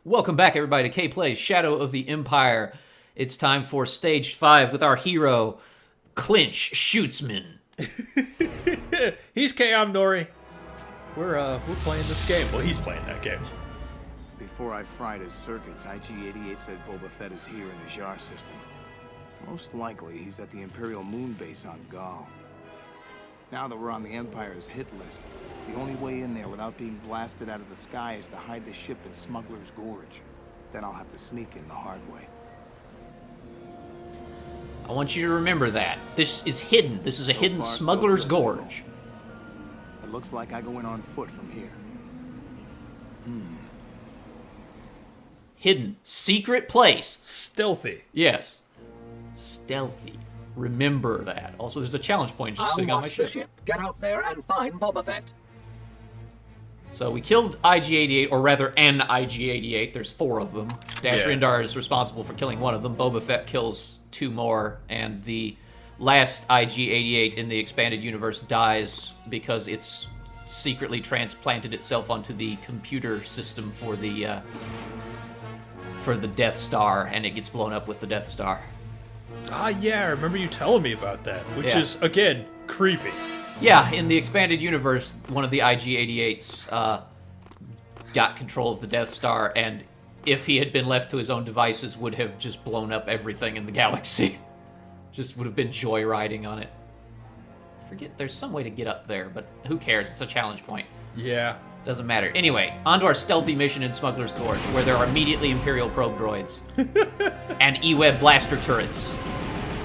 Welcome back, everybody, to K Plays Shadow of the Empire. It's time for Stage 5 with our hero, Clinch Shootsman. He's Kay, I'm Nori. We're playing this game. Well, he's playing that game. Before I fried his circuits, IG-88 said Boba Fett is here in the Jar system. Most likely, he's at the Imperial Moon Base on Gaul. Now that we're on the Empire's hit list, the only way in there without being blasted out of the sky is to hide the ship in Smuggler's Gorge. Then I'll have to sneak in the hard way. I want you to remember that. This is hidden. This is a hidden far, Smuggler's so good. Gorge. It looks like I go in on foot from here. Hidden. Secret place. Stealthy. Yes. Stealthy. Remember that. Also, there's a challenge point just sitting on my ship. Get out there and find Boba Fett. So we killed IG-88, or rather an IG-88. There's 4 of them. Dash Yeah. Rendar is responsible for killing one of them. Boba Fett kills 2 more, and the last IG-88 in the expanded universe dies because it's secretly transplanted itself onto the computer system for the Death Star, and it gets blown up with the Death Star. Ah, yeah, I remember you telling me about that, which Yeah. is, again, creepy. Yeah, in the expanded universe, one of the IG-88s got control of the Death Star, and if he had been left to his own devices, would have just blown up everything in the galaxy. Just would have been joyriding on it. I forget, there's some way to get up there, but who cares? It's a challenge point. Yeah. Doesn't matter. Anyway, on to our stealthy mission in Smuggler's Gorge, where there are immediately Imperial probe droids and E-Web blaster turrets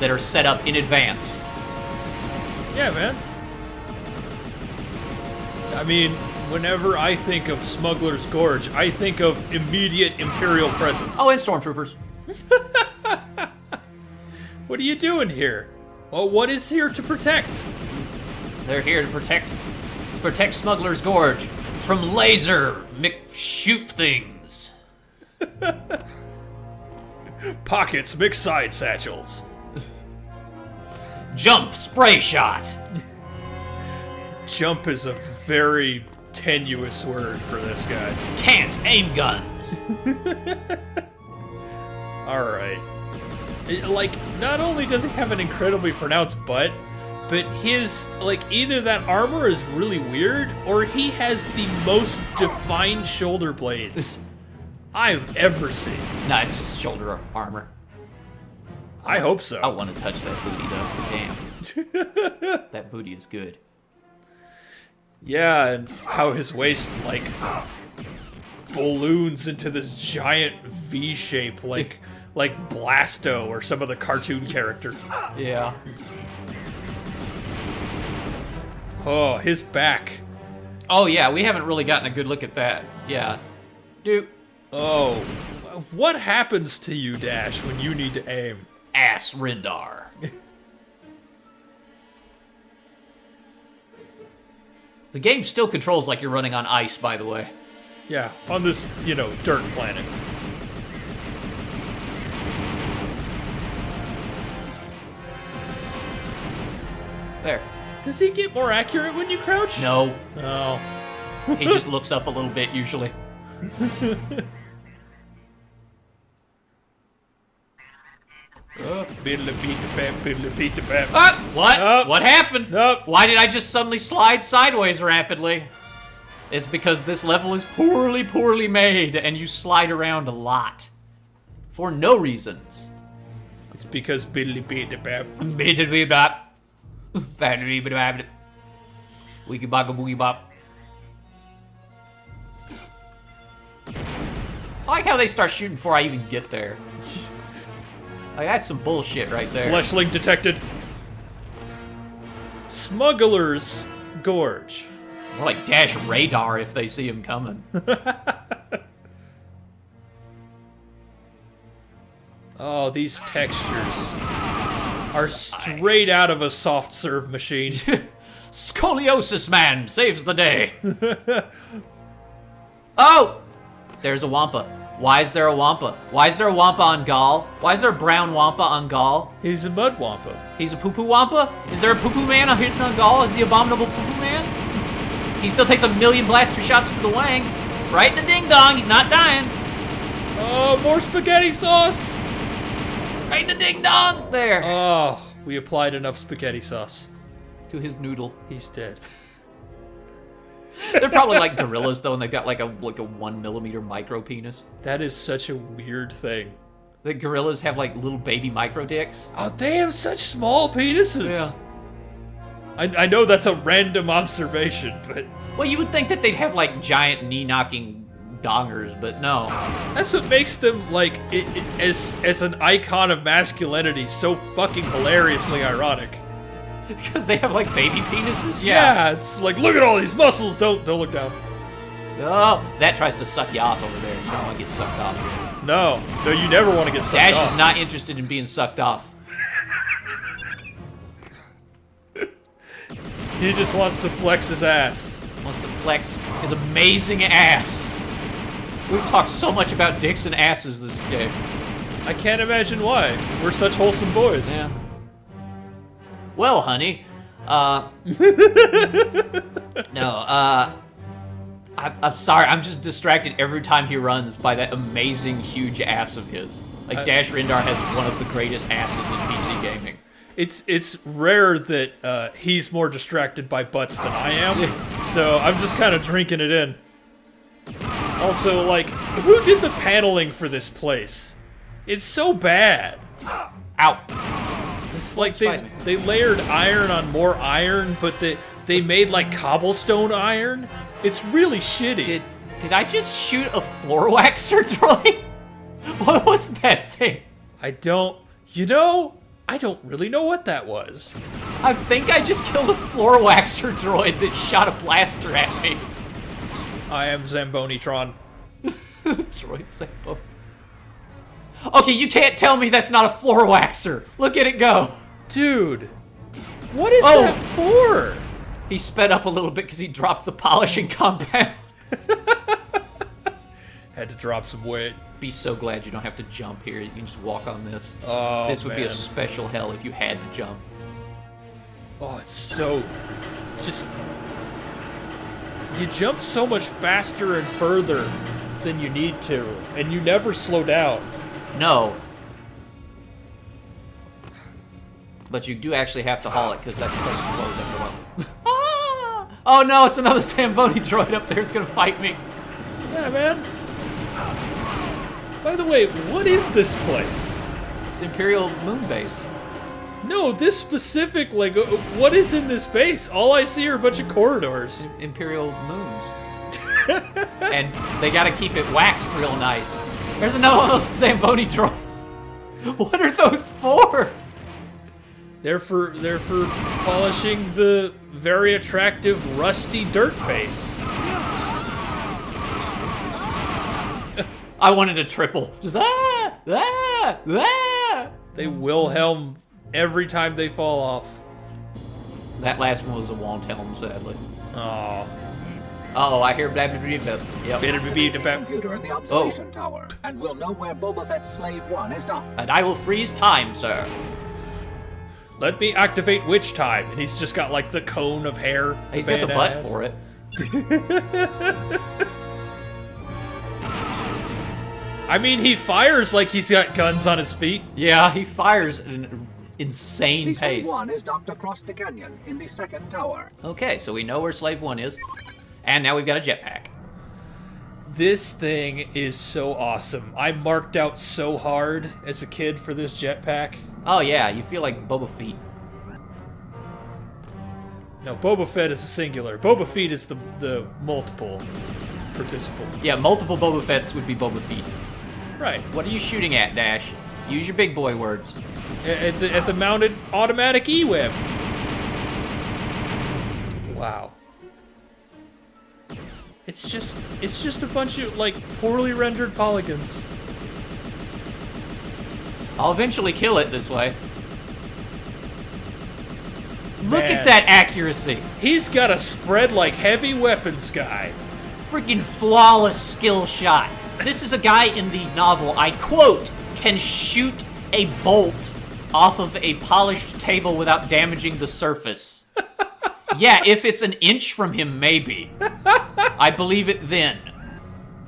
that are set up in advance. Yeah, man. I mean, whenever I think of Smuggler's Gorge, I think of immediate Imperial presence. Oh, and stormtroopers. What are you doing here? Well, what is here to protect? They're here to protect Smuggler's Gorge from laser shoot things. Pockets, mixed side satchels. Jump spray shot. Jump is a very tenuous word for this guy. Can't aim guns. Alright. Like, not only does he have an incredibly pronounced butt, but his, like, either that armor is really weird, or he has the most defined shoulder blades I've ever seen. Nah, it's just shoulder armor. I hope so. I want to touch that booty, though. Damn. That booty is good. Yeah, and how his waist, like, balloons into this giant V shape, like Blasto or some of the cartoon character. Yeah. Oh, his back. Oh, yeah, we haven't really gotten a good look at that. Yeah. Dude. Oh, what happens to you, Dash, when you need to aim? Ass Rendar. The game still controls like you're running on ice, by the way. Yeah, on this, dirt planet. There. Does he get more accurate when you crouch? No. Oh. He just looks up a little bit, usually. What? Oh. What happened? Nope. Why did I just suddenly slide sideways rapidly? It's because this level is poorly, poorly made, and you slide around a lot. For no reasons. It's because biddly bap. Wiki baka boogie bop. I like how they start shooting before I even get there. Like, that's some bullshit right there. Fleshling detected. Smuggler's Gorge. More like Dash Radar if they see him coming. Oh, these textures are straight out of a soft serve machine. Scoliosis Man saves the day. Oh! There's a Wampa. Why is there a Wampa? Why is there a Wampa on Gaul? Why is there a brown Wampa on Gaul? He's a mud wampa. He's a poo-poo Wampa? Is there a poo-poo man hidden on Gaul? Is the abominable poo-poo man? He still takes 1,000,000 blaster shots to the wang. Right in the ding-dong, he's not dying. Oh, more spaghetti sauce! Right in the ding dong there. Oh, we applied enough spaghetti sauce. To his noodle. He's dead. They're probably like gorillas though, and they've got like a 1mm micro penis. That is such a weird thing. The gorillas have like little baby micro dicks. Oh, they have such small penises. Yeah. I know that's a random observation, but Well, you would think that they'd have like giant knee-knocking dongers, but no. that's what makes them like as an icon of masculinity so fucking hilariously ironic. Because they have like baby penises? Yeah, it's like look at all these muscles. Don't look down. Oh, that tries to suck you off over there. You don't want to get sucked off. No, you never want to get sucked Dash off. is not interested in being sucked off. He just wants to flex his ass. Wants to flex his amazing ass. We've talked so much about dicks and asses this game. I can't imagine why. We're such wholesome boys. Yeah. Well, honey, no, I'm sorry. I'm just distracted every time he runs by that amazing huge ass of his. Like Dash Rendar has one of the greatest asses in PC gaming. It's rare that he's more distracted by butts than I am, so I'm just kind of drinking it in. Also, like, who did the paneling for this place? It's so bad. Ow. It's like they layered iron on more iron, but they made like cobblestone iron. It's really shitty. Did I just shoot a floor waxer droid? What was that thing? I don't really know what that was. I think I just killed a floor waxer droid that shot a blaster at me. I am Zambonitron. Droid Sampo. Okay, you can't tell me that's not a floor waxer. Look at it go. Dude, what is that for? He sped up a little bit because he dropped the polishing compound. Had to drop some weight. Be so glad you don't have to jump here. You can just walk on this. Oh, this would be a man. special hell if you had to jump. Oh, it's so... just... You jump so much faster and further than you need to, and you never slow down. No. But you do actually have to haul it because that starts to close after a while. Ah! Oh no, it's another Zamboni droid up there who's gonna fight me. Yeah, man. By the way, what is this place? It's Imperial Moon Base. No, this specific, like, what is in this base? All I see are a bunch of corridors. Imperial Moons. And they gotta keep it waxed real nice. There's another one of those Zamboni droids. What are those for? They're for polishing the very attractive rusty dirt base. I wanted a triple. Just They Wilhelm every time they fall off. That last one was a Wilhelm, sadly. Oh. Oh, I hear blah blah blah blah. Yep. Computer in the observation tower, and we'll know where Boba Fett's Slave 1 is docked. And I will freeze time, sir. Let me activate witch time. And he's just got like the cone of hair. He's got the butt for it. I mean, he fires like he's got guns on his feet. Yeah, he fires at an insane The pace. Slave 1 is docked across the canyon in the second tower. Okay, so we know where Slave 1 is. And now we've got a jetpack. This thing is so awesome. I marked out so hard as a kid for this jetpack. Oh yeah, you feel like Boba Fett. No, Boba Fett is a singular. Boba Fett is the multiple participle. Yeah, multiple Boba Fetts would be Boba Fett. Right. What are you shooting at, Dash? Use your big boy words. At the mounted automatic E-Web. Wow. It's just a bunch of like poorly rendered polygons. I'll eventually kill it this way. Look Man. at that accuracy. He's got a spread like heavy weapons guy. Freaking flawless skill shot. This is a guy in the novel, I quote, can shoot a bolt off of a polished table without damaging the surface. Yeah, if it's an inch from him, maybe. I believe it then.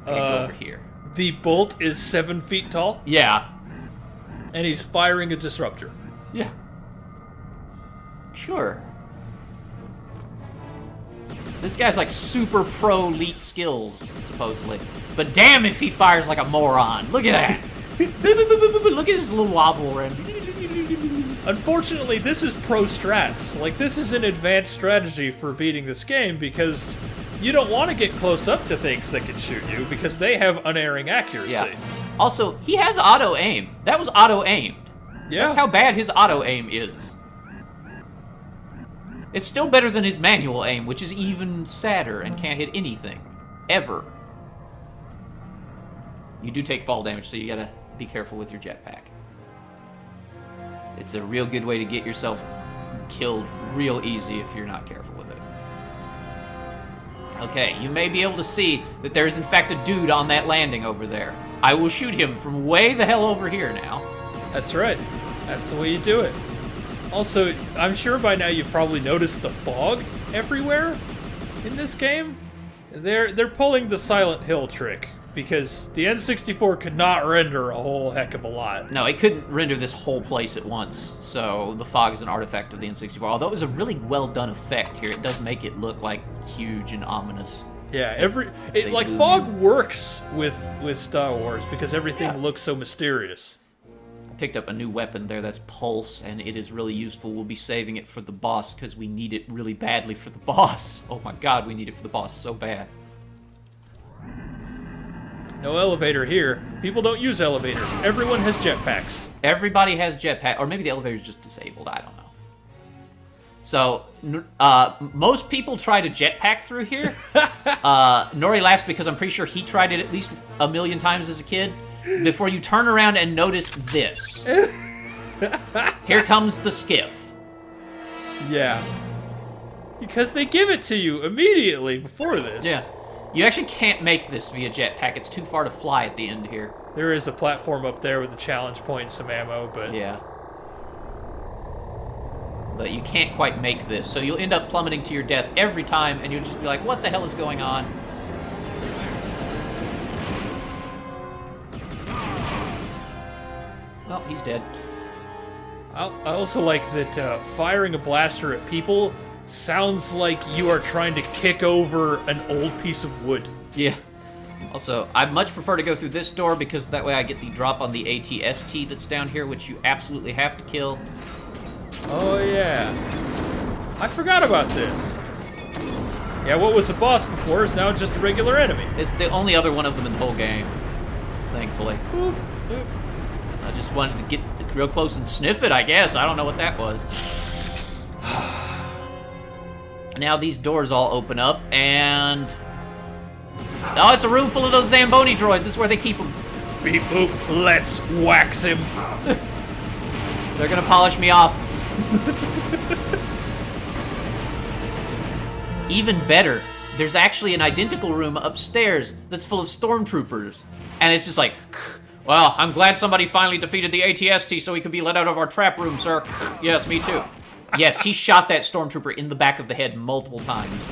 Okay, go over here. The bolt is 7 feet tall, Yeah. and he's firing a disruptor. Yeah. Sure. This guy's like super pro elite skills, supposedly. But damn if he fires like a moron. Look at that. Look at his little wobble around. Unfortunately, this is pro strats. Like, this is an advanced strategy for beating this game because you don't want to get close up to things that can shoot you because they have unerring accuracy. Yeah. Also, he has auto aim. That was auto aimed. Yeah. That's how bad his auto aim is. It's still better than his manual aim, which is even sadder and can't hit anything. Ever. You do take fall damage, so you gotta be careful with your jetpack. It's a real good way to get yourself killed real easy if you're not careful with it. Okay, you may be able to see that there is in fact a dude on that landing over there. I will shoot him from way the hell over here now. That's right. That's the way you do it. Also, I'm sure by now you've probably noticed the fog everywhere in this game. They're pulling the Silent Hill trick because the N64 could not render a whole heck of a lot. No, it couldn't render this whole place at once, so the fog is an artifact of the N64. Although it was a really well done effect here, it does make it look like huge and ominous. Yeah, like do. fog works with Star Wars because everything Yeah. looks so mysterious. I picked up a new weapon there that's Pulse, and it is really useful. We'll be saving it for the boss because we need it really badly for the boss. Oh my god, we need it for the boss so bad. No elevator here. People don't use elevators. Everyone has jetpacks. Everybody has jetpack, or maybe the elevator's just disabled. I don't know. So, most people try to jetpack through here. Nori laughs because I'm pretty sure he tried it at least a million times as a kid. Before you turn around and notice this. Here comes the skiff. Yeah. Because they give it to you immediately before this. Yeah. You actually can't make this via jetpack. It's too far to fly at the end here. There is a platform up there with a challenge point and some ammo, but... Yeah. But you can't quite make this, so you'll end up plummeting to your death every time, and you'll just be like, what the hell is going on? Well, he's dead. I also like that firing a blaster at people sounds like you are trying to kick over an old piece of wood. Yeah. Also, I much prefer to go through this door because that way I get the drop on the ATST that's down here, which you absolutely have to kill. Oh, yeah. I forgot about this. Yeah, what was a boss before is now just a regular enemy. It's the only other one of them in the whole game, thankfully. Boop, boop. I just wanted to get real close and sniff it, I guess. I don't know what that was. Now these doors all open up, and... Oh, it's a room full of those Zamboni droids. This is where they keep them. Beep boop, let's wax him. They're gonna polish me off. Even better, there's actually an identical room upstairs that's full of stormtroopers. And it's just like, well, I'm glad somebody finally defeated the ATST so we can be let out of our trap room, sir. Yes, me too. Yes, he shot that stormtrooper in the back of the head multiple times.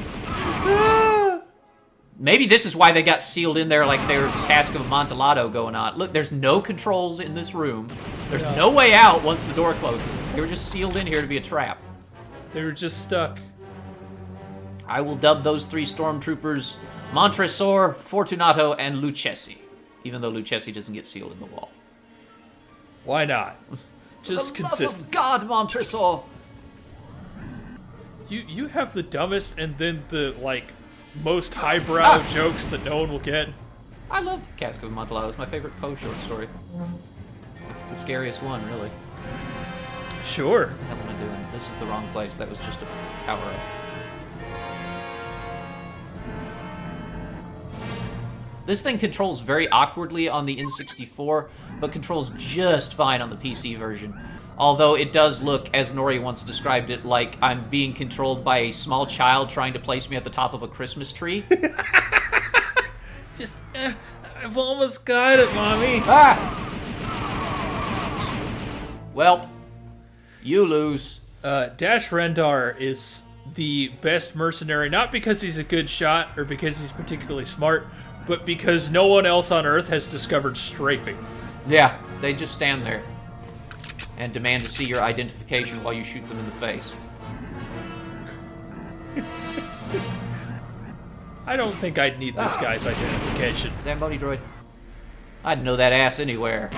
Maybe this is why they got sealed in there like their Cask of Amontillado going on. Look, there's no controls in this room. There's no way out once the door closes. They were just sealed in here to be a trap. They were just stuck. I will dub those three stormtroopers Montresor, Fortunato, and Lucchesi. Even though Lucchesi doesn't get sealed in the wall. Why not? Just For the love consistency. of God, Montresor! You have the dumbest and then the, like, most highbrow jokes that no one will get. I love Cask of Amontillado. It's my favorite Poe short story. It's the scariest one, really. Sure. What the hell am I doing? This is the wrong place. That was just a power-up. This thing controls very awkwardly on the N64, but controls just fine on the PC version. Although it does look, as Nori once described it, like I'm being controlled by a small child trying to place me at the top of a Christmas tree. Just, I've almost got it, Mommy. Ah! Well, you lose. Dash Rendar is the best mercenary, not because he's a good shot or because he's particularly smart, but because no one else on Earth has discovered strafing. Yeah, they just stand there and demand to see your identification while you shoot them in the face. I don't think I'd need this guy's identification. Zamboni droid. I'd know that ass anywhere.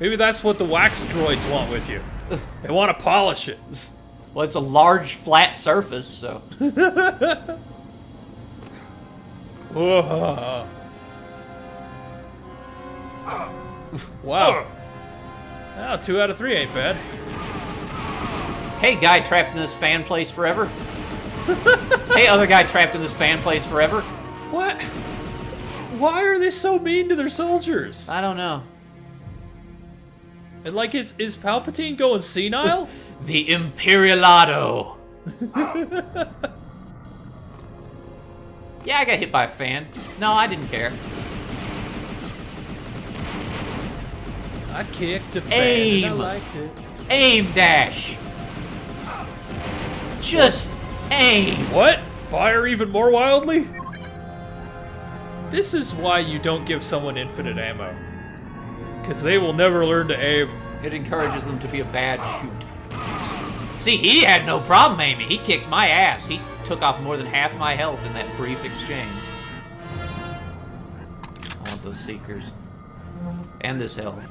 Maybe that's what the wax droids want with you. They want to polish it. Well, it's a large, flat surface, so... Whoa. Wow. Well, 2 out of 3 ain't bad. Hey, guy trapped in this fan place forever. Hey, other guy trapped in this fan place forever. What? Why are they so mean to their soldiers? I don't know. And like, is Palpatine going senile? The Imperialado. Yeah, I got hit by a fan. No, I didn't care. I kicked a fan Aim. and I liked it. Aim dash. Just aim. What? Fire even more wildly? This is why you don't give someone infinite ammo. Because they will never learn to aim. It encourages them to be a bad shoot. See, he had no problem aiming. He kicked my ass. He took off more than half my health in that brief exchange. I want those seekers. And this health.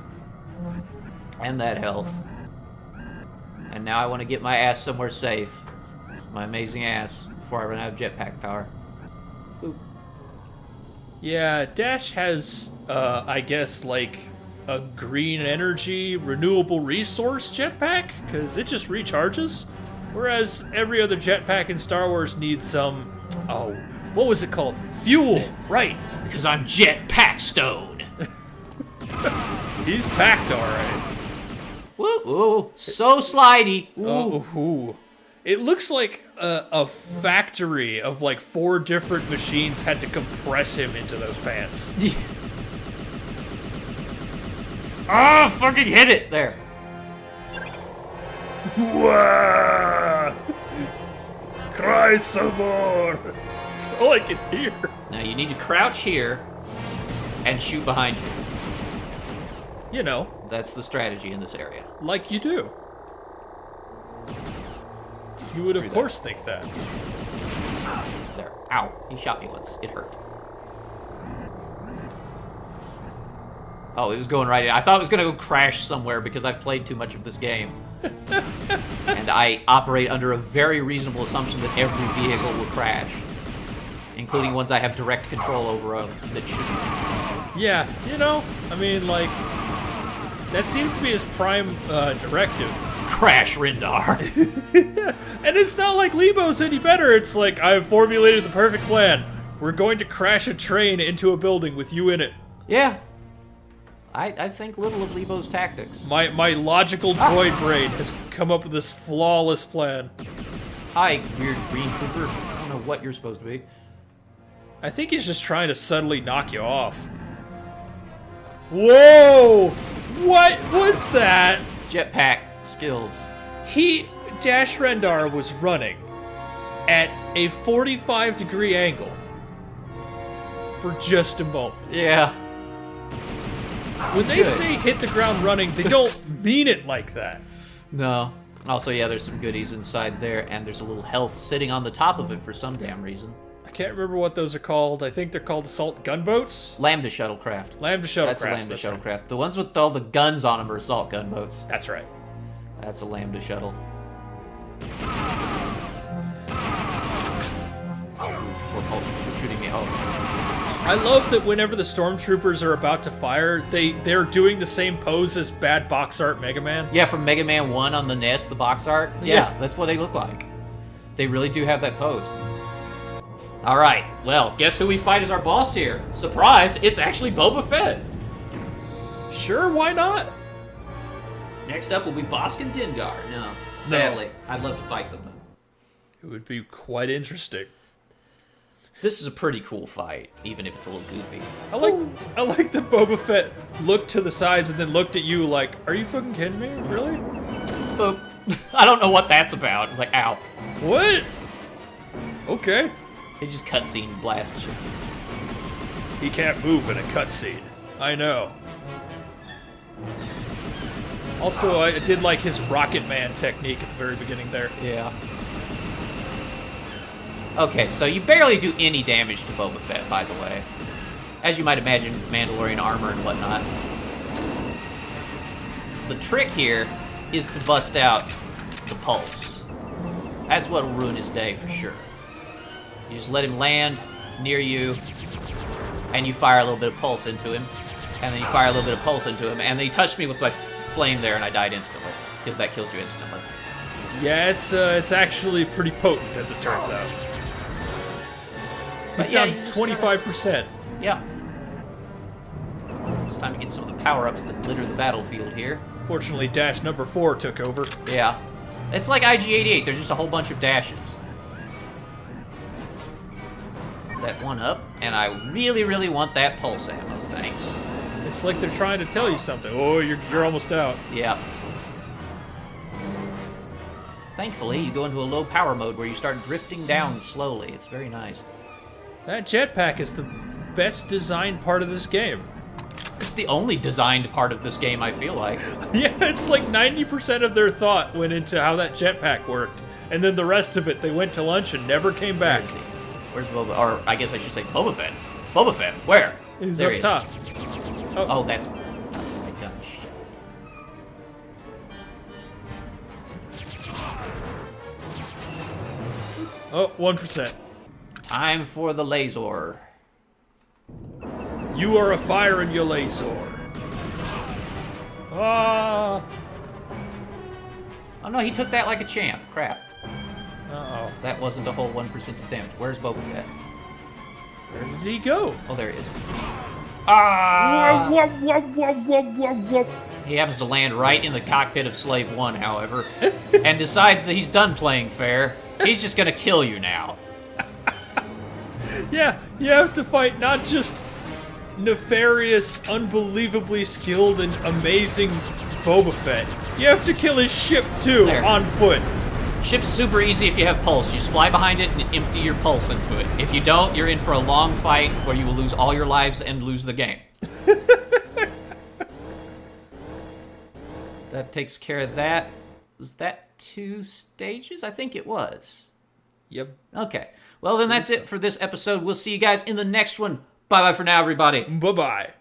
And that health. And now I want to get my ass somewhere safe. My amazing ass. Before I run out of jetpack power. Boop. Yeah, Dash has, I guess, like, a green energy renewable resource jetpack, because it just recharges. Whereas every other jetpack in Star Wars needs some, oh, what was it called? Fuel, right. Because I'm jetpack stone. He's packed alright. Woo, woo, so slidey. Ooh. Oh, ooh. It looks like a factory of like 4 different machines had to compress him into those pants. Oh, fucking hit it there. Wah! Cry some more. That's all I can hear. Now you need to crouch here and shoot behind you. You know, That's the strategy in this area. like you do. You would, of course, think that. There. Ow. He shot me once. It hurt. Oh, it was going right in. I thought it was going to go crash somewhere because I've played too much of this game. And I operate under a very reasonable assumption that every vehicle will crash. Including ones I have direct control over that shouldn't. Yeah, you know, I mean, like, that seems to be his prime directive. Crash, Rindar. And it's not like Lebo's any better. It's like, I've formulated the perfect plan. We're going to crash a train into a building with you in it. Yeah. I think little of Lebo's tactics. My logical droid brain has come up with this flawless plan. Hi, weird green trooper. I don't know what you're supposed to be. I think he's just trying to subtly knock you off. Whoa! What was that? Jetpack skills. Dash Rendar was running at a 45-degree angle for just a moment. Yeah. When they say hit the ground running, they don't mean it like that. No. Also, yeah, there's some goodies inside there, and there's a little health sitting on the top of it for some damn reason. I can't remember what those are called. I think they're called assault gunboats. Lambda shuttlecraft. Lambda shuttlecraft. That's a Lambda shuttlecraft. The ones with all the guns on them are assault gunboats. That's right. That's a Lambda shuttle. What pulse? Who's shooting me? Oh. I love that whenever the stormtroopers are about to fire, they're doing the same pose as bad box art Mega Man. Yeah, from Mega Man 1 on the NES, the box art. Yeah. That's what they look like. They really do have that pose. Alright, well, guess who we fight as our boss here? Surprise, it's actually Boba Fett. Sure, why not? Next up will be Bosk and Dengar. No, sadly. I'd love to fight them, though. It would be quite interesting. This is a pretty cool fight, even if it's a little goofy. I like that Boba Fett looked to the sides and then looked at you like, are you fucking kidding me? Really? I don't know what that's about. It's like, ow. What? Okay. They just cutscene blast you. He can't move in a cutscene. I know. Also, I did like his Rocket Man technique at the very beginning there. Yeah. Okay, so you barely do any damage to Boba Fett, by the way. As you might imagine, Mandalorian armor and whatnot. The trick here is to bust out the pulse. That's what'll ruin his day for sure. You just let him land near you, and you fire a little bit of pulse into him, and then you fire a little bit of pulse into him, and then he touched me with my flame there, and I died instantly, because that kills you instantly. Yeah, it's actually pretty potent, as it turns out. He's down 25%. Yeah. It's time to get some of the power-ups that litter the battlefield here. Fortunately, dash number 4 took over. Yeah. It's like IG-88, there's just a whole bunch of dashes. That one up, and I really, really want that pulse ammo, thanks. It's like they're trying to tell you something. Oh, you're almost out. Yeah. Thankfully, you go into a low power mode where you start drifting down slowly. It's very nice. That jetpack is the best designed part of this game. It's the only designed part of this game, I feel like. Yeah, it's like 90% of their thought went into how that jetpack worked, and then the rest of it, they went to lunch and never came back. Where's Boba? Or I guess I should say Boba Fett. Boba Fett, where? He's There up he is. top. Oh, that's my dumb shit. Oh, 1%. Time for the laser. You are a fire in your laser. Ah! Oh no, he took that like a champ. Crap. Uh-oh. That wasn't a whole 1% of damage. Where's Boba Fett? Where did he go? Oh, there he is. Ah! Whoop, whoop, whoop, whoop, whoop, whoop. He happens to land right in the cockpit of Slave 1, however, and decides that he's done playing fair. He's just gonna kill you now. Yeah, you have to fight not just nefarious, unbelievably skilled, and amazing Boba Fett. You have to kill his ship, too, There. on foot. Ship's super easy if you have pulse. You just fly behind it and empty your pulse into it. If you don't, you're in for a long fight where you will lose all your lives and lose the game. That takes care of that. Was that 2 stages? I think it was. Yep. Okay. Well, then that's it for this episode. We'll see you guys in the next one. Bye-bye for now, everybody. Bye-bye.